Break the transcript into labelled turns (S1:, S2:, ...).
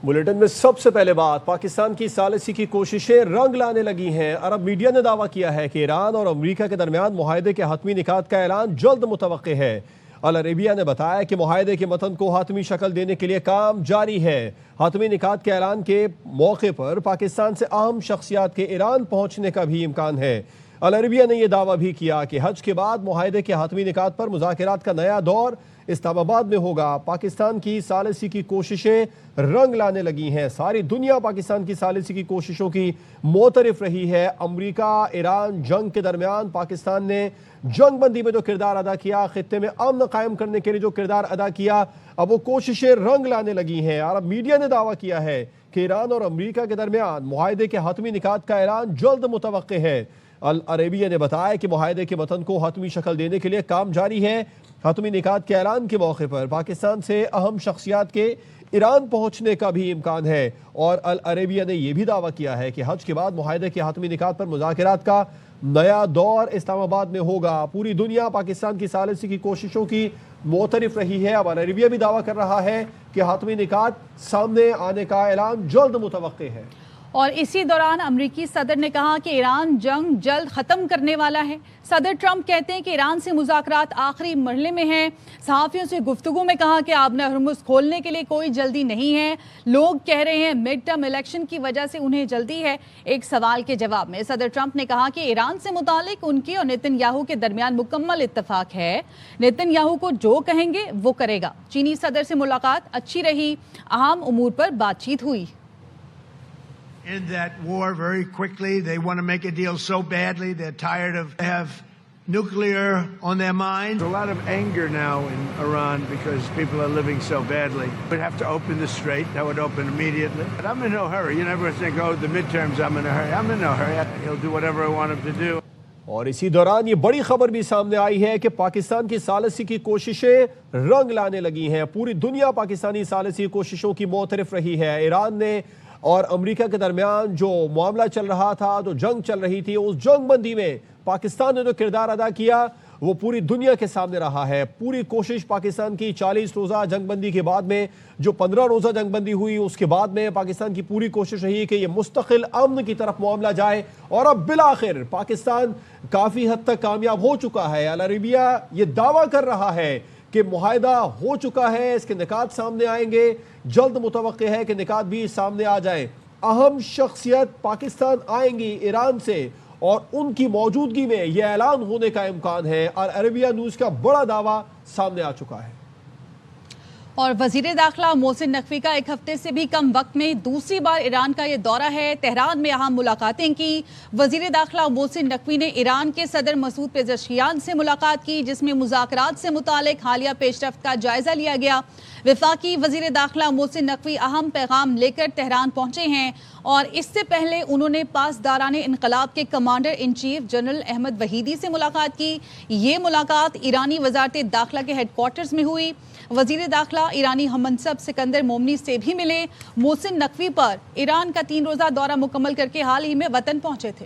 S1: Bulletin में सबसे पहले बात, पाकिस्तान की सालिसी की कोशिशें रंग लाने लगी हैं। अरब मीडिया ने दावा किया है कि ईरान और अमेरिका के दरमियान मुआहदे के हतमी निकात का ऐलान जल्द मुतवक्के है। अल अरेबिया ने बताया कि मुआहदे के मतन को हतमी शक्ल देने के लिए काम जारी है। हतमी निकात के ऐलान के मौके पर पाकिस्तान से अहम शख्सियात के ईरान पहुंचने का भी इम्कान है। अल अरेबिया ने यह दावा भी किया कि हज के बाद मुआहदे के हतमी निकात पर मुज़ाकरात का नया दौर इस्लामाबाद में होगा। पाकिस्तान की सालिसी की कोशिशें रंग लाने लगी हैं। सारी दुनिया पाकिस्तान की सालिसी की कोशिशों की मोतरफ रही है। अमेरिका ईरान जंग के दरमियान पाकिस्तान ने जंग बंदी में जो किरदार अदा किया, खित्ते में अमन कायम करने के लिए जो किरदार अदा किया, अब वो कोशिशें रंग लाने लगी हैं। अरब मीडिया ने दावा किया है कि ईरान और अमेरिका के दरमियान मुआहदे के हतमी निकात का ऐलान जल्द मुतवक्के है। अल अरेबिया ने बताया कि मुआहदे के मतन को हतमी शक्ल देने के लिए काम जारी है। हतमी निकात के ऐलान के मौके पर पाकिस्तान से अहम शख्सियात के ईरान पहुंचने का भी इम्कान है। और अल अरेबिया ने यह भी दावा किया है कि हज के बाद मुआहदे के हतमी निकात पर मुज़ाकरात का नया दौर इस्लामाबाद में होगा। पूरी दुनिया पाकिस्तान की सालिसी की कोशिशों की मोतरफ रही है। अब अल अरेबिया भी दावा कर रहा है कि हतमी निकात सामने आने का ऐलान जल्द मुतवक्के है।
S2: और इसी दौरान अमरीकी सदर ने कहा कि ईरान जंग जल्द ख़त्म करने वाला है। सदर ट्रंप कहते हैं कि ईरान से मुज़ाकरात आखिरी मरहले में हैं। सहाफ़ियों से गुफ्तगू में कहा कि आबना हरमुज़ खोलने के लिए कोई जल्दी नहीं है। लोग कह रहे हैं मिड टर्म इलेक्शन की वजह से उन्हें जल्दी है। एक सवाल के जवाब में सदर ट्रंप ने कहा कि ईरान से मुतालिक उनकी और नेतन्याहू के दरमियान मुकम्मल इत्तफाक है। नेतन्याहू को जो कहेंगे वो करेगा। चीनी सदर से मुलाकात अच्छी रही, अहम उमूर पर बातचीत हुई।
S3: End that war very quickly. They want to make a deal so badly. They're tired of have nuclear on their mind.
S4: There's a lot of anger now in Iran because people are living so badly. We'd have to open the strait. That would open immediately. But I'm in no hurry. You never think, oh, the midterms, I'm in a hurry. I'm in no hurry. He'll do whatever I want him to do.
S1: और इसी दौरान ये बड़ी खबर भी सामने आई है कि पाकिस्तान की सालिसी की कोशिशें रंग लाने लगी हैं। पूरी दुनिया पाकिस्तानी सालिसी कोशिशों की मोतरफ रही है। ईरान ने और अमेरिका के दरमियान जो मामला चल रहा था, जो जंग चल रही थी, उस जंग बंदी में पाकिस्तान ने जो किरदार अदा किया वो पूरी दुनिया के सामने रहा है। पूरी कोशिश पाकिस्तान की 40 रोज़ा जंग बंदी के बाद में जो 15 रोज़ा जंग बंदी हुई, उसके बाद में पाकिस्तान की पूरी कोशिश रही कि ये मुस्तकिल अमन की तरफ मामला जाए। और अब बिलाखिर पाकिस्तान काफ़ी हद तक कामयाब हो चुका है। अल अरेबिया ये दावा कर रहा है कि मुआहदा हो चुका है, इसके निकात सामने आएंगे। जल्द मुतवक्के है कि निकात भी सामने आ जाए। अहम शख्सियत पाकिस्तान आएंगी ईरान से और उनकी मौजूदगी में यह ऐलान होने का इम्कान है। अल अरेबिया न्यूज़ का बड़ा दावा सामने आ चुका है।
S2: और वजीर दाखिला मोहसिन नकवी का एक हफ्ते से भी कम वक्त में दूसरी बार ईरान का ये दौरा है। तेहरान में अहम मुलाकातें की। वजीर दाखिला मोहसिन नकवी ने ईरान के सदर मसूद पेज़ेश्कियान से मुलाकात की, जिसमें मुज़ाकरात से मुतालिक हालिया पेशरफ्त का जायजा लिया गया। वफाकी वजीर दाखिला मोहसिन नकवी अहम पैगाम लेकर तेहरान पहुंचे हैं और इससे पहले उन्होंने पासदारान इनकलाब के commander in chief general Ahmad Vahidi से मुलाकात की। ये मुलाकात ईरानी वजारत दाखिला के हेडक्वार्टर्स में हुई। वजीर दाखिला ईरानी हममनसब सिकंदर मोमनी से भी मिले। मोहसिन नकवी पर ईरान का 3 रोज़ा दौरा मुकम्मल करके हाल ही में वतन पहुंचे थे।